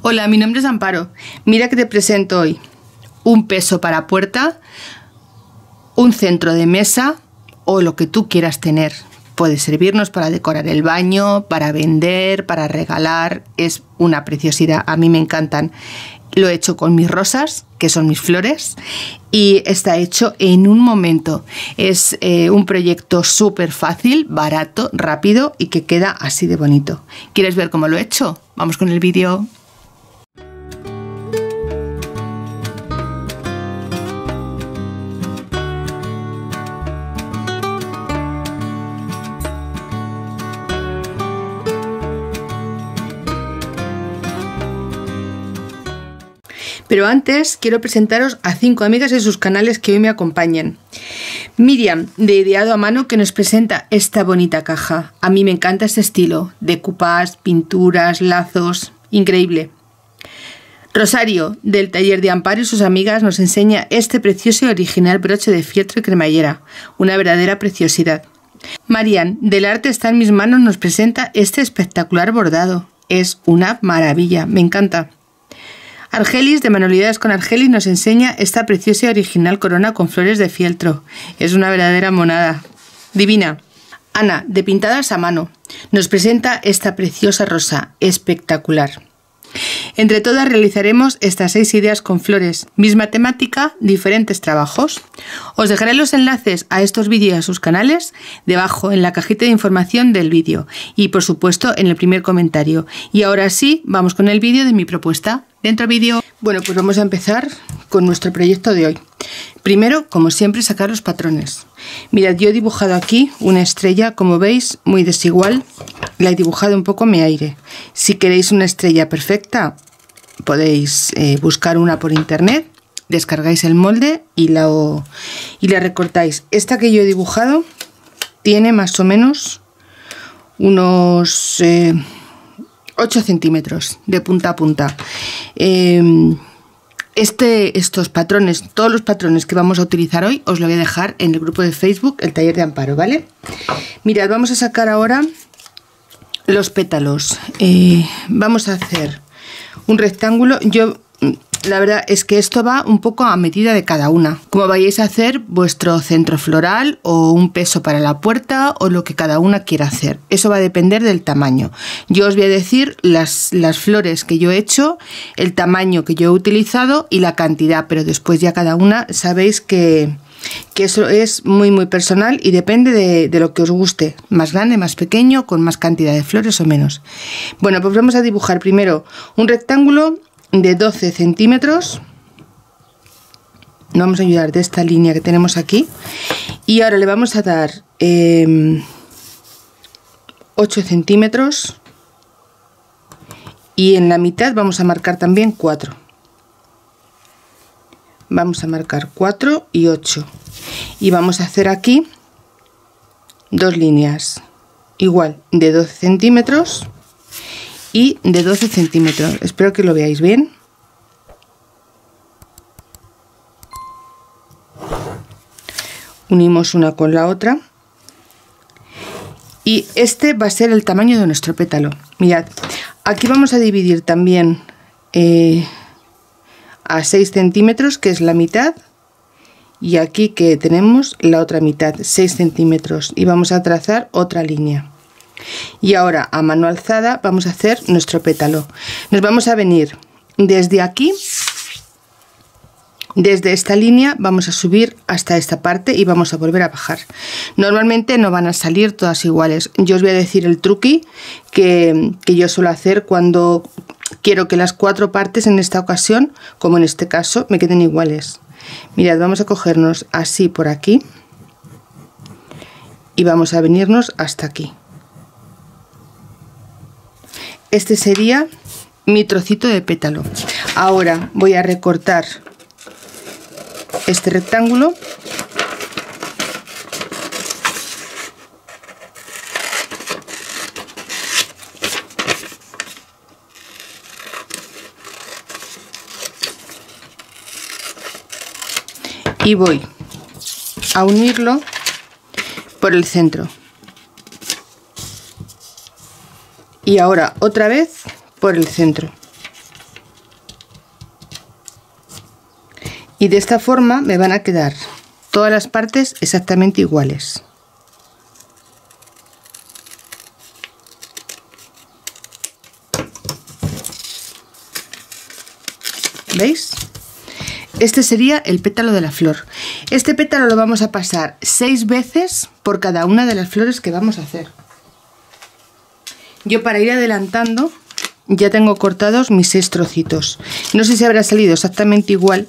Hola, mi nombre es Amparo. Mira que te presento hoy un peso para puerta, un centro de mesa o lo que tú quieras tener. Puede servirnos para decorar el baño, para vender, para regalar. Es una preciosidad. A mí me encantan. Lo he hecho con mis rosas, que son mis flores, y está hecho en un momento. Es un proyecto súper fácil, barato, rápido y que queda así de bonito. ¿Quieres ver cómo lo he hecho? Vamos con el vídeo. Pero antes quiero presentaros a 5 amigas de sus canales que hoy me acompañan. Miriam, de Ideado a Mano, que nos presenta esta bonita caja. A mí me encanta este estilo, decoupage, pinturas, lazos, increíble. Rosario, del taller de Amparo y sus amigas, nos enseña este precioso y original broche de fieltro y cremallera, una verdadera preciosidad. Marian, del arte está en mis manos, nos presenta este espectacular bordado. Es una maravilla, me encanta. Argelis, de Manualidades con Argelis, nos enseña esta preciosa y original corona con flores de fieltro. Es una verdadera monada. Divina. Ana, de Pintadas a Mano, nos presenta esta preciosa rosa. Espectacular. Entre todas realizaremos estas 6 ideas con flores, misma temática, diferentes trabajos. Os dejaré los enlaces a estos vídeos y a sus canales debajo en la cajita de información del vídeo y por supuesto en el primer comentario. Y ahora sí, vamos con el vídeo de mi propuesta. Dentro vídeo. Bueno, pues vamos a empezar con nuestro proyecto de hoy. Primero, como siempre, sacar los patrones. Mirad, yo he dibujado aquí una estrella, como veis, muy desigual. La he dibujado un poco a mi aire. Si queréis una estrella perfecta, podéis buscar una por internet, descargáis el molde y la recortáis. Esta que yo he dibujado tiene más o menos unos 8 centímetros de punta a punta. Estos patrones, todos los patrones que vamos a utilizar hoy, os lo voy a dejar en el grupo de Facebook, el taller de Amparo, ¿vale? Mirad, vamos a sacar ahora los pétalos. Vamos a hacer un rectángulo. La verdad es que esto va un poco a medida de cada una. Como vayáis a hacer vuestro centro floral o un peso para la puerta o lo que cada una quiera hacer. Eso va a depender del tamaño. Yo os voy a decir las flores que yo he hecho, el tamaño que yo he utilizado y la cantidad, pero después ya cada una sabéis que eso es muy muy personal y depende de lo que os guste. Más grande, más pequeño, con más cantidad de flores o menos. Bueno, pues vamos a dibujar primero un rectángulo de 12 centímetros. Nos vamos a ayudar de esta línea que tenemos aquí y ahora le vamos a dar 8 centímetros y en la mitad vamos a marcar también 4. Vamos a marcar 4 y 8 y vamos a hacer aquí 2 líneas igual de 12 centímetros y de 12 centímetros. Espero que lo veáis bien. Unimos una con la otra y este va a ser el tamaño de nuestro pétalo. Mirad, aquí vamos a dividir también a 6 centímetros, que es la mitad, y aquí que tenemos la otra mitad, 6 centímetros, y vamos a trazar otra línea. Y ahora a mano alzada vamos a hacer nuestro pétalo. Nos vamos a venir desde aquí, desde esta línea vamos a subir hasta esta parte y vamos a volver a bajar. Normalmente no van a salir todas iguales. Yo os voy a decir el truqui que yo suelo hacer cuando quiero que las 4 partes en esta ocasión, como en este caso, me queden iguales. Mirad, vamos a cogernos así por aquí y vamos a venirnos hasta aquí. Este sería mi trocito de pétalo. Ahora voy a recortar este rectángulo y voy a unirlo por el centro. Y ahora otra vez por el centro. Y de esta forma me van a quedar todas las partes exactamente iguales. ¿Veis? Este sería el pétalo de la flor. Este pétalo lo vamos a pasar 6 veces por cada una de las flores que vamos a hacer. Yo, para ir adelantando, ya tengo cortados mis 6 trocitos. No sé si habrá salido exactamente igual,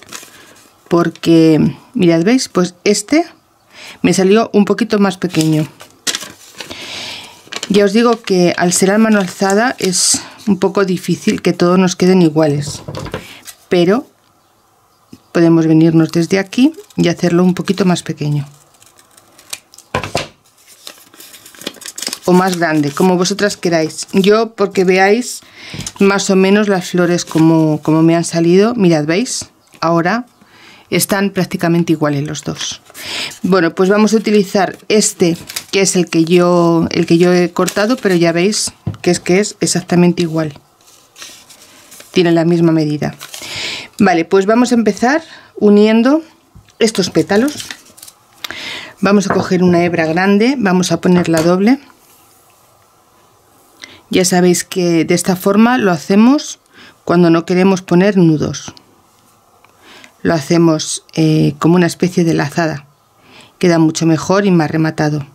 porque mirad, ¿veis? Pues este me salió un poquito más pequeño. Ya os digo que al ser a mano alzada es un poco difícil que todos nos queden iguales, pero podemos venirnos desde aquí y hacerlo un poquito más pequeño o más grande, como vosotras queráis. Yo, porque veáis más o menos las flores como me han salido. Mirad, ¿veis? Ahora están prácticamente iguales los dos. Bueno, pues vamos a utilizar este, que es el que yo he cortado, pero ya veis que es exactamente igual. Tiene la misma medida. Vale, pues vamos a empezar uniendo estos pétalos. Vamos a coger una hebra grande, vamos a ponerla doble. Ya sabéis que de esta forma lo hacemos cuando no queremos poner nudos. Lo hacemos como una especie de lazada. Queda mucho mejor y más rematado.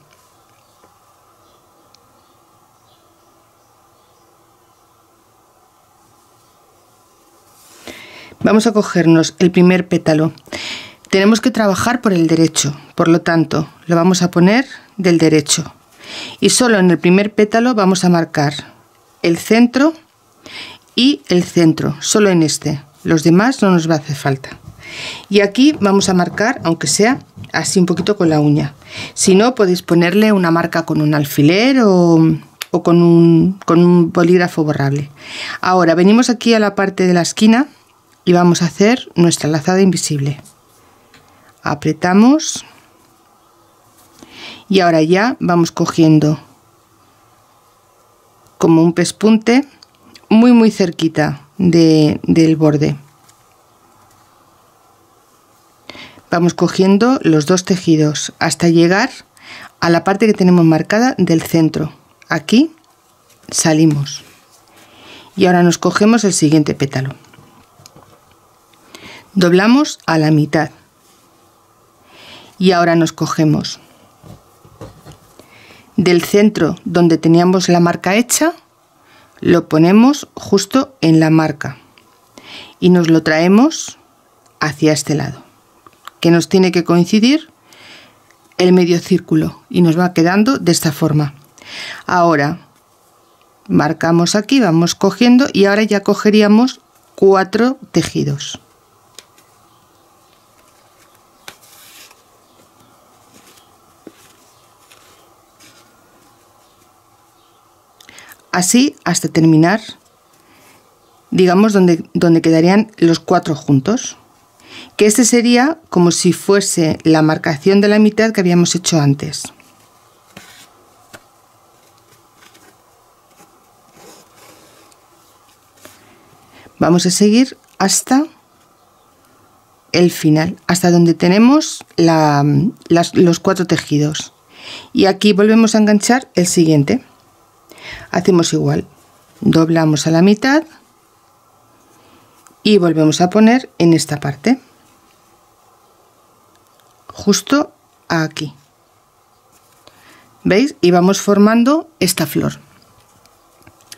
Vamos a cogernos el primer pétalo. Tenemos que trabajar por el derecho, por lo tanto lo vamos a poner del derecho. Y solo en el primer pétalo vamos a marcar el centro y el centro, solo en este. Los demás no nos va a hacer falta. Y aquí vamos a marcar, aunque sea así un poquito con la uña. Si no, podéis ponerle una marca con un alfiler o con un bolígrafo borrable. Ahora venimos aquí a la parte de la esquina y vamos a hacer nuestra lazada invisible. Apretamos y ahora ya vamos cogiendo como un pespunte muy cerquita del borde. Vamos cogiendo los dos tejidos hasta llegar a la parte que tenemos marcada del centro. Aquí salimos y ahora nos cogemos el siguiente pétalo. Doblamos a la mitad y ahora nos cogemos del centro donde teníamos la marca hecha, lo ponemos justo en la marca y nos lo traemos hacia este lado, que nos tiene que coincidir el medio círculo y nos va quedando de esta forma. Ahora marcamos aquí, vamos cogiendo y ahora ya cogeríamos 4 tejidos. Así hasta terminar, digamos, donde quedarían los 4 juntos. Que este sería como si fuese la marcación de la mitad que habíamos hecho antes. Vamos a seguir hasta el final, hasta donde tenemos los 4 tejidos. Y aquí volvemos a enganchar el siguiente. Hacemos igual, doblamos a la mitad y volvemos a poner en esta parte, justo aquí. ¿Veis? Y vamos formando esta flor.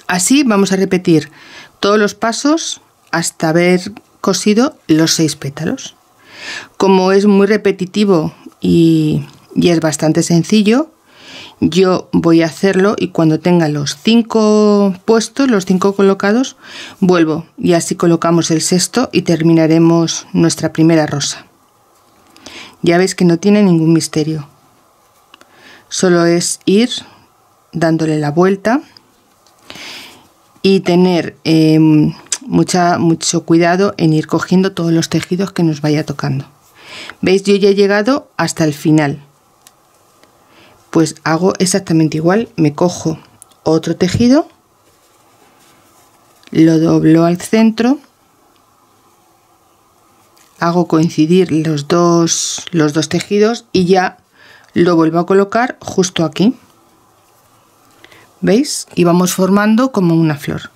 Así vamos a repetir todos los pasos hasta haber cosido los 6 pétalos. Como es muy repetitivo y es bastante sencillo, yo voy a hacerlo y cuando tenga los 5 puestos, los 5 colocados, vuelvo y así colocamos el sexto y terminaremos nuestra primera rosa. Ya veis que no tiene ningún misterio, solo es ir dándole la vuelta y tener mucho cuidado en ir cogiendo todos los tejidos que nos vaya tocando. ¿Veis? Yo ya he llegado hasta el final. Pues hago exactamente igual, me cojo otro tejido, lo doblo al centro, hago coincidir los dos tejidos y ya lo vuelvo a colocar justo aquí. ¿Veis? Y vamos formando como una flor.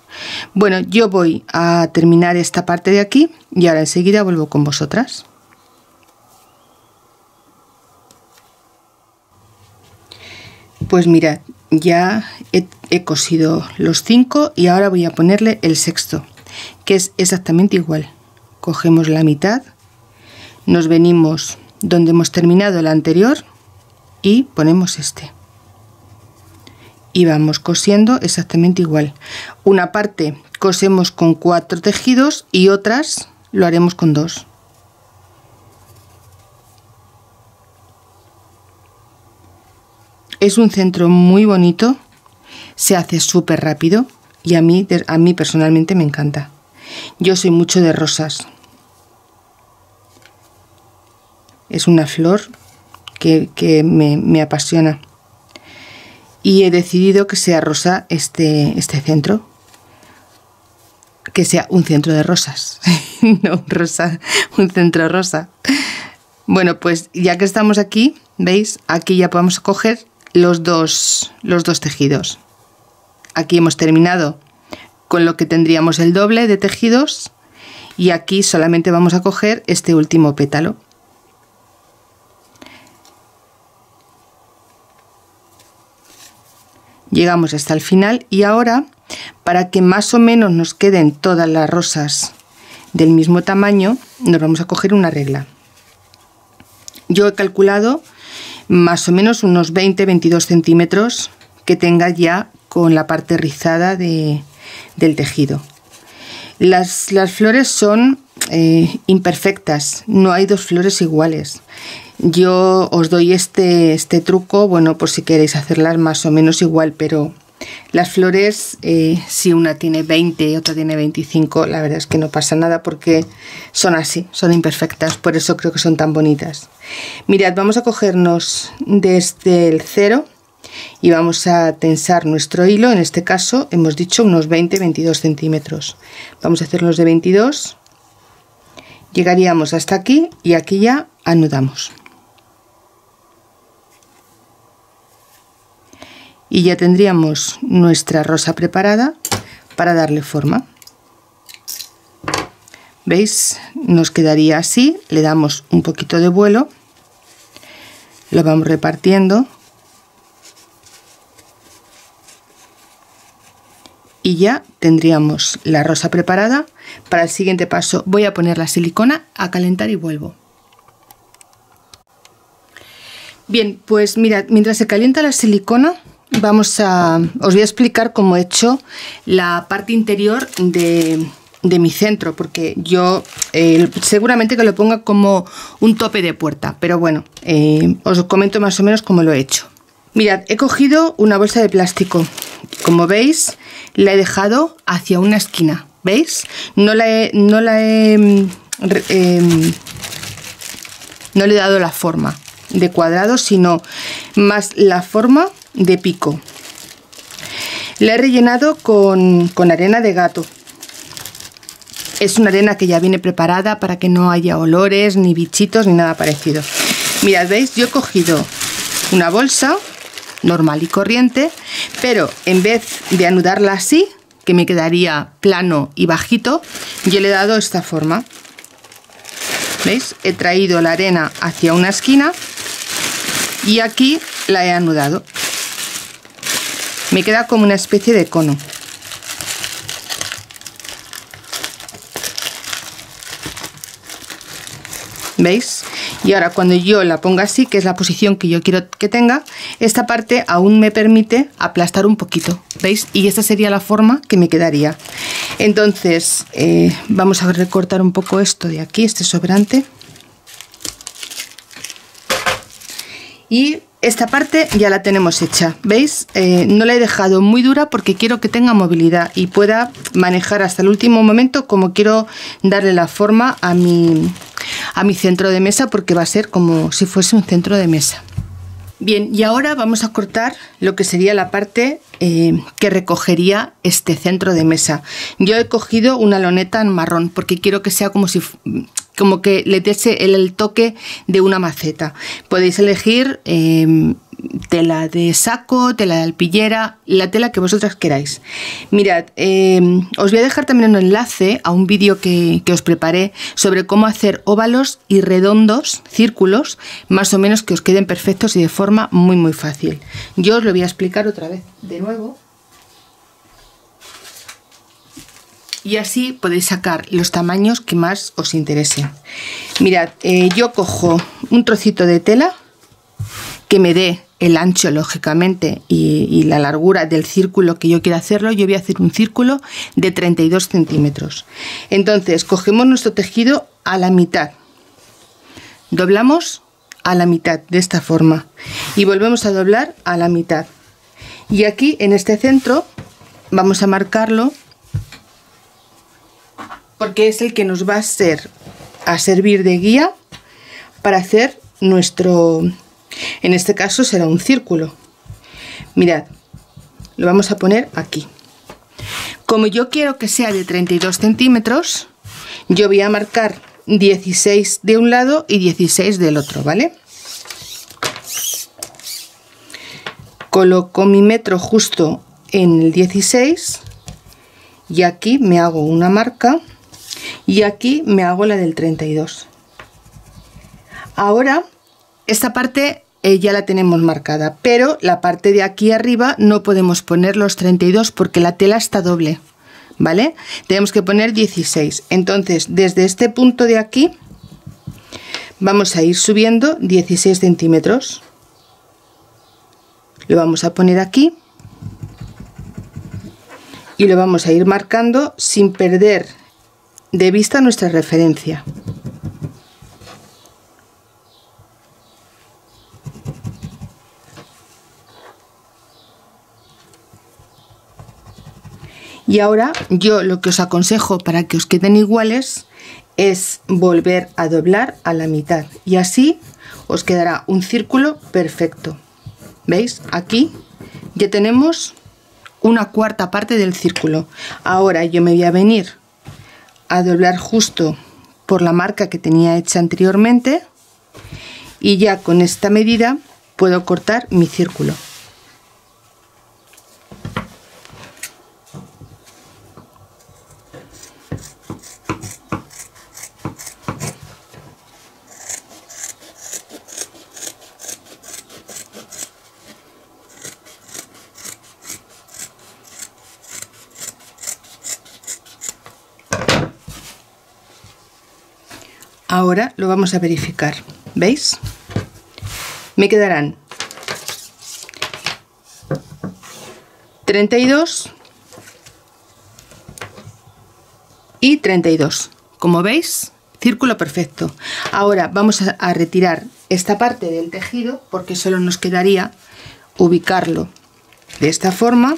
Bueno, yo voy a terminar esta parte de aquí y ahora enseguida vuelvo con vosotras. Pues mirad, ya he cosido los 5 y ahora voy a ponerle el sexto, que es exactamente igual. Cogemos la mitad, nos venimos donde hemos terminado el anterior y ponemos este. Y vamos cosiendo exactamente igual. Una parte cosemos con 4 tejidos y otras lo haremos con 2. Es un centro muy bonito, se hace súper rápido y a mí personalmente me encanta. Yo soy mucho de rosas. Es una flor que me apasiona. Y he decidido que sea rosa este centro. Que sea un centro de rosas. No un centro rosa. Bueno, pues ya que estamos aquí, ¿veis? Aquí ya podemos coger los dos tejidos. Aquí hemos terminado con lo que tendríamos el doble de tejidos y aquí solamente vamos a coger este último pétalo. Llegamos hasta el final y ahora, para que más o menos nos queden todas las rosas del mismo tamaño, nos vamos a coger una regla. Yo he calculado más o menos unos 20-22 centímetros que tenga ya con la parte rizada del tejido. Las flores son imperfectas, no hay dos flores iguales. Yo os doy este truco, bueno, por si queréis hacerlas más o menos igual, pero las flores, si una tiene 20 y otra tiene 25, la verdad es que no pasa nada porque son así, son imperfectas, por eso creo que son tan bonitas. Mirad, vamos a cogernos desde el 0 y vamos a tensar nuestro hilo, en este caso hemos dicho unos 20-22 centímetros. Vamos a hacerlos de 22, llegaríamos hasta aquí y aquí ya anudamos. Y ya tendríamos nuestra rosa preparada para darle forma. ¿Veis? Nos quedaría así, le damos un poquito de vuelo, lo vamos repartiendo y ya tendríamos la rosa preparada. Para el siguiente paso voy a poner la silicona a calentar y vuelvo. Bien, pues mirad, mientras se calienta la silicona, os voy a explicar cómo he hecho la parte interior de mi centro, porque yo seguramente que lo ponga como un tope de puerta, pero bueno, os comento más o menos cómo lo he hecho. Mirad, he cogido una bolsa de plástico, como veis la he dejado hacia una esquina, ¿veis? No le he dado la forma de cuadrado, sino más la forma de pico. La he rellenado con arena de gato. Es una arena que ya viene preparada para que no haya olores, ni bichitos, ni nada parecido. Mirad, ¿veis? Yo he cogido una bolsa normal y corriente, pero en vez de anudarla así, que me quedaría plano y bajito, yo le he dado esta forma. ¿Veis? He traído la arena hacia una esquina y aquí la he anudado. Me queda como una especie de cono. ¿Veis? Y ahora cuando yo la ponga así, que es la posición que yo quiero que tenga, esta parte aún me permite aplastar un poquito. ¿Veis? Y esta sería la forma que me quedaría. Entonces vamos a recortar un poco esto de aquí, este sobrante. Y esta parte ya la tenemos hecha, ¿veis? No la he dejado muy dura porque quiero que tenga movilidad y pueda manejar hasta el último momento como quiero darle la forma a mi centro de mesa, porque va a ser como si fuese un centro de mesa. Bien, y ahora vamos a cortar lo que sería la parte que recogería este centro de mesa. Yo he cogido una loneta en marrón porque quiero que sea como si como que le dé el toque de una maceta. Podéis elegir tela de saco, tela de alpillera, la tela que vosotras queráis. Mirad, os voy a dejar también un enlace a un vídeo que os preparé sobre cómo hacer óvalos y redondos, círculos, más o menos que os queden perfectos y de forma muy muy fácil. Yo os lo voy a explicar otra vez de nuevo. Y así podéis sacar los tamaños que más os interesen. Mirad, yo cojo un trocito de tela que me dé el ancho, lógicamente, y la largura del círculo que yo quiero hacerlo. Yo voy a hacer un círculo de 32 centímetros. Entonces, cogemos nuestro tejido a la mitad. Doblamos a la mitad, de esta forma. Y volvemos a doblar a la mitad. Y aquí, en este centro, vamos a marcarlo, porque es el que nos va a servir de guía para hacer nuestro... En este caso será un círculo. Mirad, lo vamos a poner aquí. Como yo quiero que sea de 32 centímetros, yo voy a marcar 16 de un lado y 16 del otro, ¿vale? Coloco mi metro justo en el 16 y aquí me hago una marca y aquí me hago la del 32. Ahora esta parte ya la tenemos marcada, pero la parte de aquí arriba no podemos poner los 32 porque la tela está doble, ¿vale? Tenemos que poner 16. Entonces, desde este punto de aquí vamos a ir subiendo 16 centímetros. Lo vamos a poner aquí y lo vamos a ir marcando sin perder de vista nuestra referencia. Y ahora yo lo que os aconsejo para que os queden iguales es volver a doblar a la mitad y así os quedará un círculo perfecto. ¿Veis? Aquí ya tenemos una cuarta parte del círculo. Ahora yo me voy a venir a doblar justo por la marca que tenía hecha anteriormente y ya con esta medida puedo cortar mi círculo. Ahora lo vamos a verificar. ¿Veis? Me quedarán 32 y 32. Como veis, círculo perfecto. Ahora vamos a retirar esta parte del tejido porque solo nos quedaría ubicarlo de esta forma.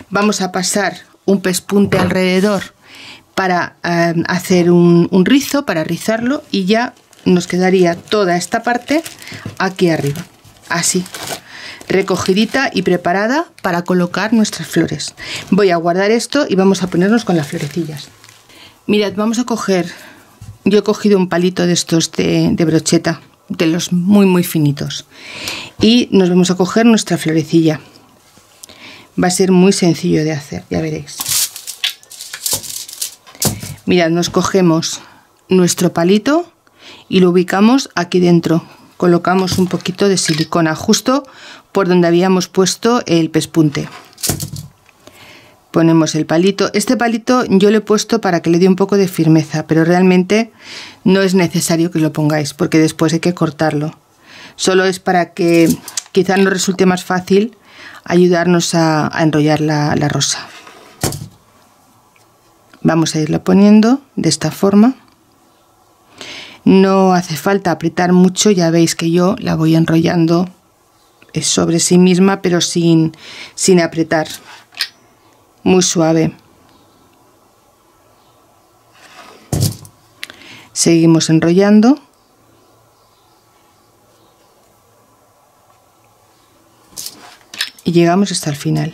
Vamos a pasar un pespunte alrededor para hacer un rizo, para rizarlo, y ya nos quedaría toda esta parte aquí arriba, así, recogidita y preparada para colocar nuestras flores. Voy a guardar esto y vamos a ponernos con las florecillas. Mirad, vamos a coger, yo he cogido un palito de estos de brocheta, de los muy muy finitos, y nos vamos a coger nuestra florecilla. Va a ser muy sencillo de hacer, ya veréis. Mirad, nos cogemos nuestro palito y lo ubicamos aquí dentro. Colocamos un poquito de silicona justo por donde habíamos puesto el pespunte. Ponemos el palito. Este palito yo lo he puesto para que le dé un poco de firmeza, pero realmente no es necesario que lo pongáis porque después hay que cortarlo. Solo es para que quizás nos resulte más fácil ayudarnos a enrollar la rosa. Vamos a irla poniendo de esta forma. No hace falta apretar mucho, ya veis que yo la voy enrollando sobre sí misma, pero sin apretar. Muy suave. Seguimos enrollando. Y llegamos hasta el final.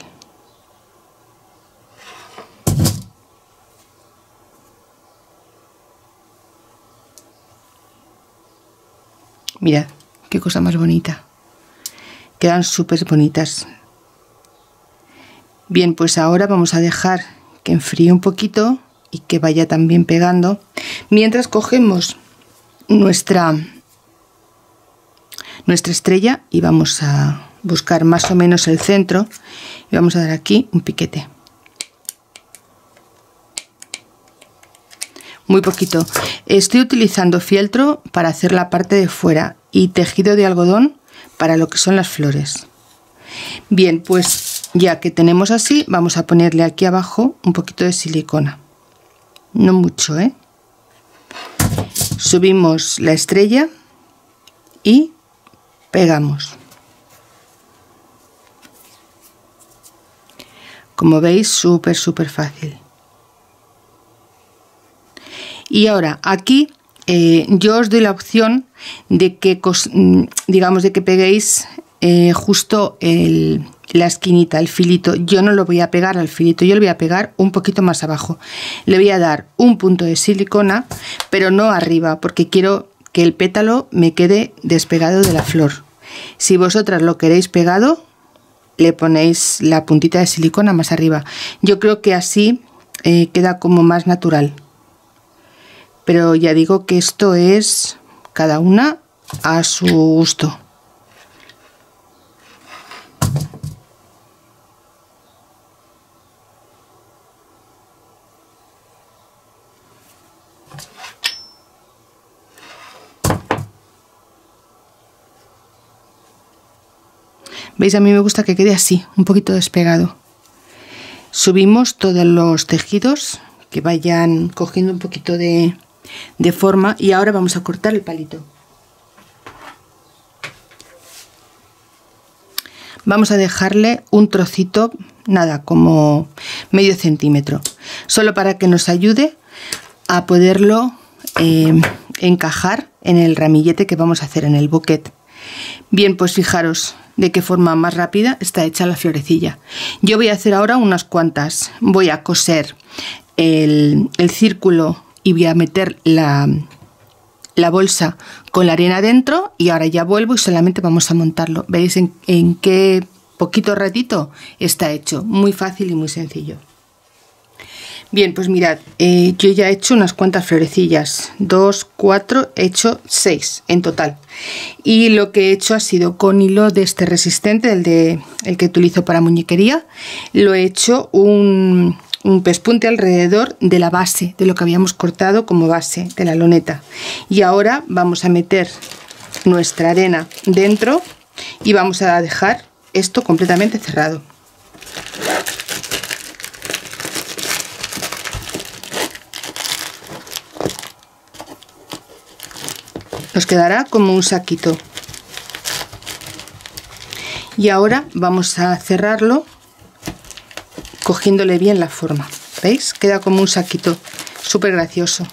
Mirad, qué cosa más bonita. Quedan súper bonitas. Bien, pues ahora vamos a dejar que enfríe un poquito y que vaya también pegando. Mientras cogemos nuestra estrella y vamos a buscar más o menos el centro y vamos a dar aquí un piquete. Muy poquito. Estoy utilizando fieltro para hacer la parte de fuera y tejido de algodón para lo que son las flores. Bien, pues ya que tenemos así, vamos a ponerle aquí abajo un poquito de silicona. No mucho, ¿eh? Subimos la estrella y pegamos. Como veis, súper fácil. Y ahora aquí yo os doy la opción de que, digamos, de que peguéis justo la esquinita, el filito. Yo no lo voy a pegar al filito, yo lo voy a pegar un poquito más abajo. Le voy a dar un punto de silicona, pero no arriba, porque quiero que el pétalo me quede despegado de la flor. Si vosotras lo queréis pegado, le ponéis la puntita de silicona más arriba. Yo creo que así queda como más natural. Pero ya digo que esto es cada una a su gusto. ¿Veis? A mí me gusta que quede así, un poquito despegado. Subimos todos los tejidos que vayan cogiendo un poquito de forma y ahora vamos a cortar el palito. Vamos a dejarle un trocito, nada, como medio centímetro, solo para que nos ayude a poderlo encajar en el ramillete que vamos a hacer en el bouquet. Bien, pues fijaros de qué forma más rápida está hecha la florecilla. Yo voy a hacer ahora unas cuantas. Voy a coser el círculo y voy a meter la bolsa con la arena dentro y ahora ya vuelvo y solamente vamos a montarlo. ¿Veis en qué poquito ratito está hecho? Muy fácil y muy sencillo. Bien, pues mirad, yo ya he hecho unas cuantas florecillas, 2, 4, he hecho 6 en total. Y lo que he hecho ha sido con hilo de este resistente, el que utilizo para muñequería, lo he hecho un pespunte alrededor de la base, de lo que habíamos cortado como base de la loneta. Y ahora vamos a meter nuestra arena dentro y vamos a dejar esto completamente cerrado. Nos quedará como un saquito. Y ahora vamos a cerrarlo cogiéndole bien la forma. ¿Veis? Queda como un saquito súper gracioso.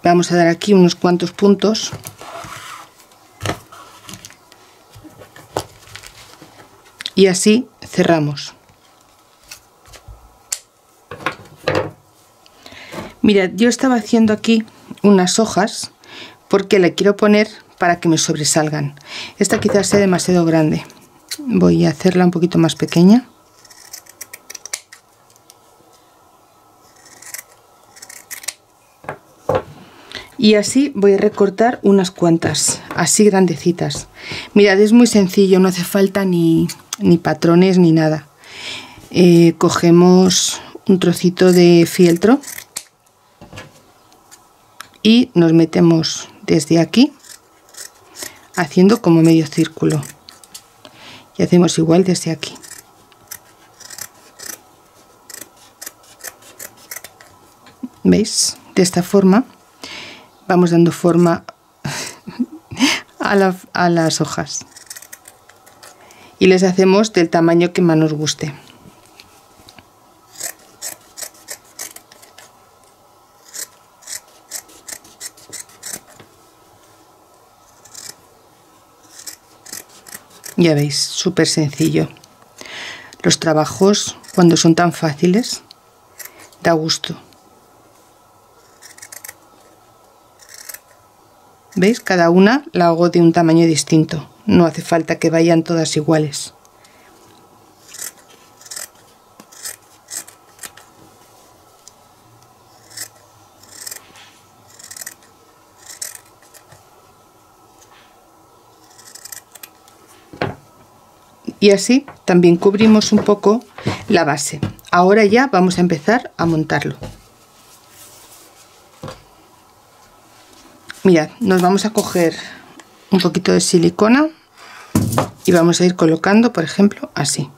Vamos a dar aquí unos cuantos puntos. Y así cerramos. Mirad, yo estaba haciendo aquí unas hojas porque le quiero poner para que me sobresalgan. Esta quizás sea demasiado grande. Voy a hacerla un poquito más pequeña. Y así voy a recortar unas cuantas, así grandecitas. Mirad, es muy sencillo, no hace falta ni patrones ni nada. Cogemos un trocito de fieltro y nos metemos desde aquí haciendo como medio círculo y hacemos igual desde aquí. ¿Veis? De esta forma vamos dando forma a las hojas y les hacemos del tamaño que más nos guste. Ya veis, súper sencillo. Los trabajos, cuando son tan fáciles, da gusto. ¿Veis? Cada una la hago de un tamaño distinto. No hace falta que vayan todas iguales. Y así también cubrimos un poco la base. Ahora ya vamos a empezar a montarlo. Mirad, nos vamos a coger un poquito de silicona y vamos a ir colocando, por ejemplo, así.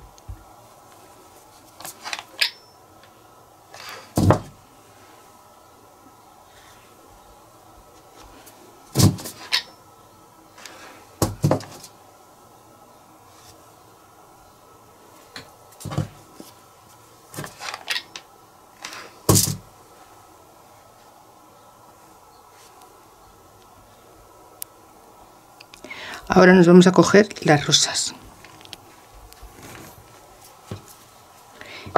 Ahora nos vamos a coger las rosas.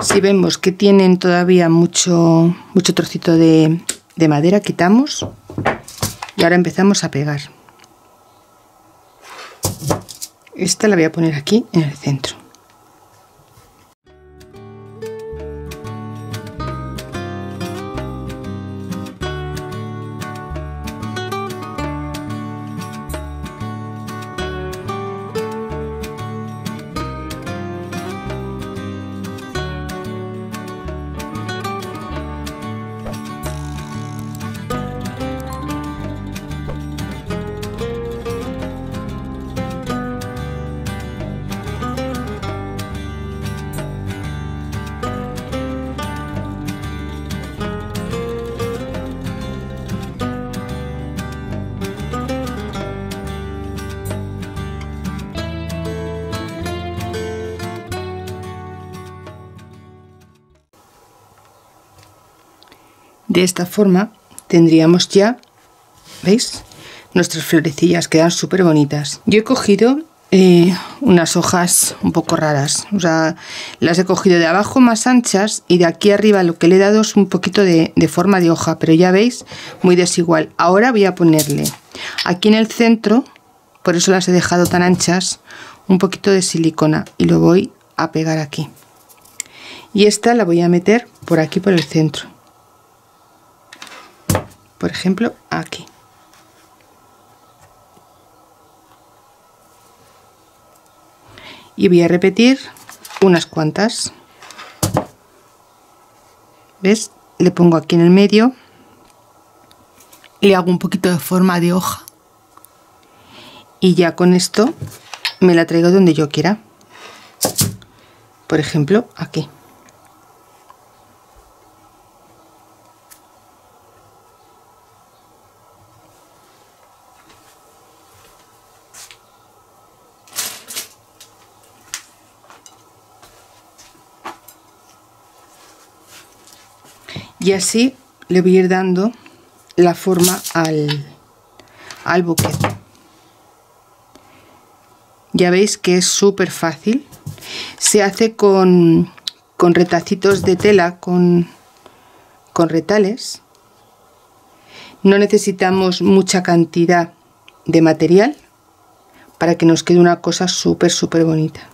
Si vemos que tienen todavía mucho trocito de madera, quitamos y ahora empezamos a pegar. Esta la voy a poner aquí en el centro. De esta forma tendríamos ya, ¿veis? Nuestras florecillas quedan súper bonitas. Yo he cogido unas hojas un poco raras, o sea, las he cogido de abajo más anchas y de aquí arriba lo que le he dado es un poquito de forma de hoja, pero ya veis, muy desigual. Ahora voy a ponerle aquí en el centro, por eso las he dejado tan anchas, un poquito de silicona y lo voy a pegar aquí. Y esta la voy a meter por aquí por el centro. Por ejemplo, aquí. Y voy a repetir unas cuantas. ¿Ves? Le pongo aquí en el medio. Le hago un poquito de forma de hoja. Y ya con esto me la traigo donde yo quiera. Por ejemplo, aquí. Y así le voy a ir dando la forma al buque. Ya veis que es súper fácil. Se hace con retacitos de tela, con retales. No necesitamos mucha cantidad de material para que nos quede una cosa súper bonita.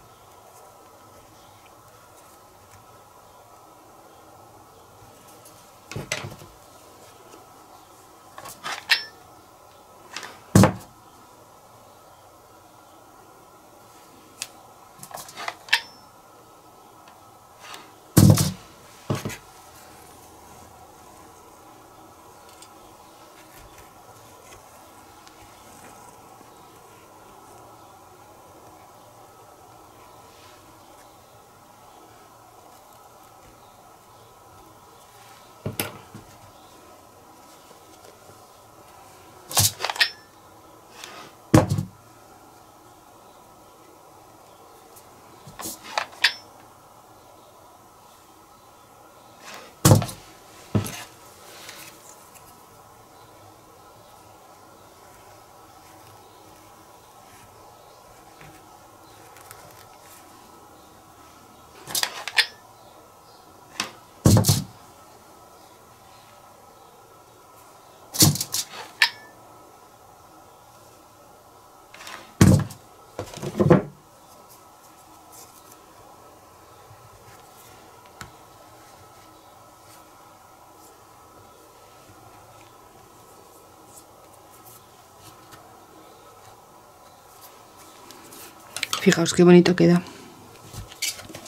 Fijaos qué bonito queda.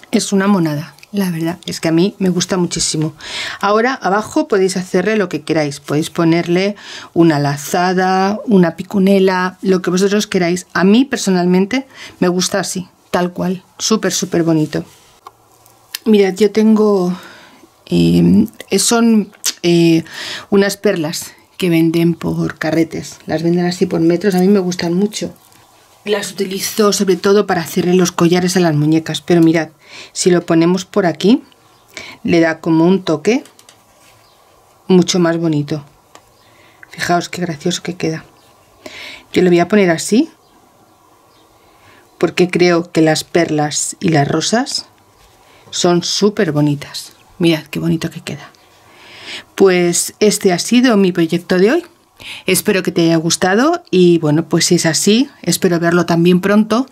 Es una monada, la verdad, es que a mí me gusta muchísimo. Ahora abajo podéis hacerle lo que queráis. Podéis ponerle una lazada, una picunela, lo que vosotros queráis. A mí personalmente me gusta así, tal cual, súper, súper bonito. Mirad, yo tengo... son unas perlas que venden por carretes. Las venden así por metros, a mí me gustan mucho. Las utilizo sobre todo para hacerle los collares a las muñecas, pero mirad, si lo ponemos por aquí, le da como un toque mucho más bonito. Fijaos qué gracioso que queda. Yo lo voy a poner así, porque creo que las perlas y las rosas son súper bonitas. Mirad qué bonito que queda. Pues este ha sido mi proyecto de hoy. Espero que te haya gustado y bueno, pues si es así, espero verlo también pronto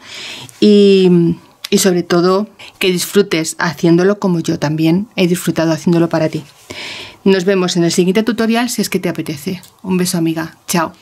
y sobre todo que disfrutes haciéndolo como yo también he disfrutado haciéndolo para ti. Nos vemos en el siguiente tutorial si es que te apetece. Un beso, amiga. Chao.